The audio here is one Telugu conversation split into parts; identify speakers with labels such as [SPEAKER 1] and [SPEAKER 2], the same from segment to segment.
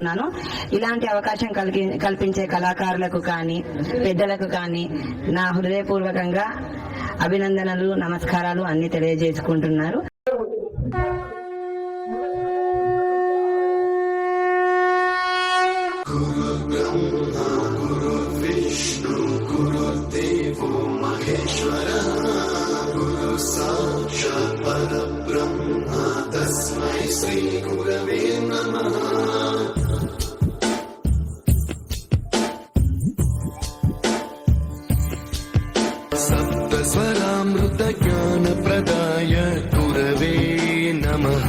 [SPEAKER 1] తెలియజేస్తున్నాను. ఇలాంటి అవకాశం కల్పించే కళాకారులకు కానీ పెద్దలకు కానీ నా హృదయపూర్వకంగా అభినందనలు, నమస్కారాలు అన్ని తెలియజేసుకుంటున్నారు.
[SPEAKER 2] गुरुदेवो महेश्वरः गुरु साक्षात् परब्रह्म तस्मै श्री गुरवे नमः। सप्तस्वरामृत ज्ञान प्रदाय गुरवे नमः।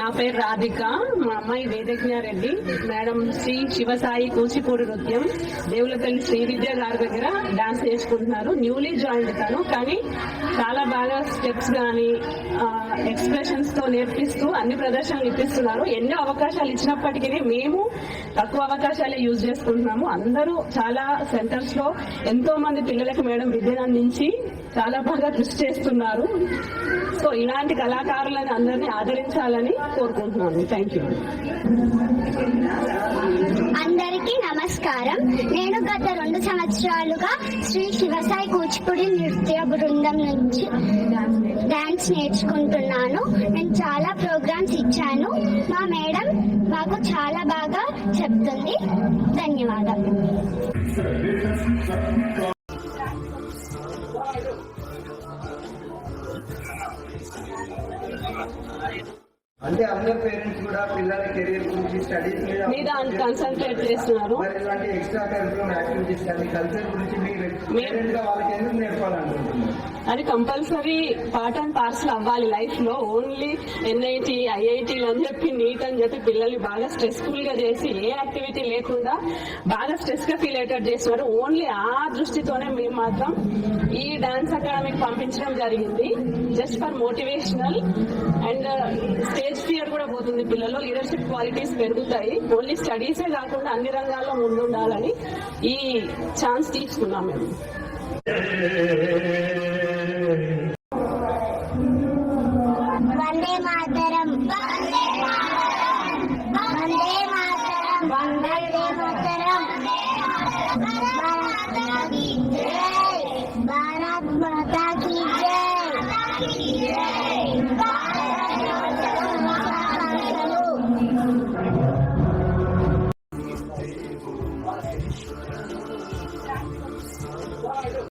[SPEAKER 3] నా పేరు రాధిక, మా అమ్మాయి వేదజ్ఞారెడ్డి మేడం శ్రీ శివసాయి కూచిపూడి నృత్యం దేవులపల్లి శ్రీ విద్య గారి దగ్గర డాన్స్ నేర్చుకుంటున్నారు. న్యూలీ జాయిన్ తను, కానీ చాలా బాగా స్టెప్స్ కానీ ఎక్స్ప్రెషన్స్ తో నేర్పిస్తూ అన్ని ప్రదర్శనలు ఇప్పిస్తున్నారు. ఎన్నో అవకాశాలు ఇచ్చినప్పటికీ మేము తక్కువ అవకాశాలే యూజ్ చేసుకుంటున్నాము. అందరూ చాలా సెంటర్స్ లో ఎంతో మంది పిల్లలకు మేడం విద్యను అందించి చాలా బాగా కృషి చేస్తున్నారు. సో ఇలాంటి కళాకారులను అందరినీ ఆదరించాలని కోరుకుంటున్నాను. Thank you.
[SPEAKER 4] అందరికీ నమస్కారం. నేను గత 2 సంవత్సరాలుగా శ్రీ శివసాయి కూచిపూడి నృత్య బృందం నుంచి డాన్స్ నేర్చుకుంటున్నాను. నేను చాలా ప్రోగ్రామ్స్ ఇచ్చాను. మా మేడం మాకు చాలా బాగా చెప్తుంది. ధన్యవాదాలు.
[SPEAKER 5] అంటే అందరు పేరెంట్స్ కూడా పిల్లల కెరీర్ గురించి స్టడీస్
[SPEAKER 3] మీద కాన్సన్ట్రేట్ చేస్తున్నారు.
[SPEAKER 5] మరి ఇలాంటి ఎక్స్ట్రా కరికులం యాక్టివిటీస్ కానీ కల్చర్ గురించి మీరు పేరెంట్ గా వాళ్ళకి ఎందుకు నేర్పాలనుకుంటున్నారు?
[SPEAKER 3] అది కంపల్సరీ పార్ట్ అండ్ పార్సల్ అవ్వాలి లైఫ్ లో. ఓన్లీ ఎన్ఐటి ఐఐటీలు అని చెప్పి నీట్ అని చెప్పి పిల్లల్ని బాగా స్ట్రెస్ఫుల్ గా చేసి ఏ యాక్టివిటీ లేకుండా బాగా స్ట్రెస్ గా ఫీల్ అయ్యేటట్టు చేస్తున్నారు. ఓన్లీ ఆ దృష్టితోనే మేము మాత్రం ఈ డాన్స్ అకాడమీకి పంపించడం జరిగింది. Just for motivational and stage fear కూడా పోతుంది పిల్లల్లో, లీడర్షిప్ క్వాలిటీస్ పెరుగుతాయి. ఓన్లీ స్టడీసే కాకుండా అన్ని రంగాల్లో ముందుండాలని ఈ ఛాన్స్ తీసుకున్నాం మేము.
[SPEAKER 4] వందే మాతరం, వందే మాతరం, వందే మాతరం, భారత్ మాతా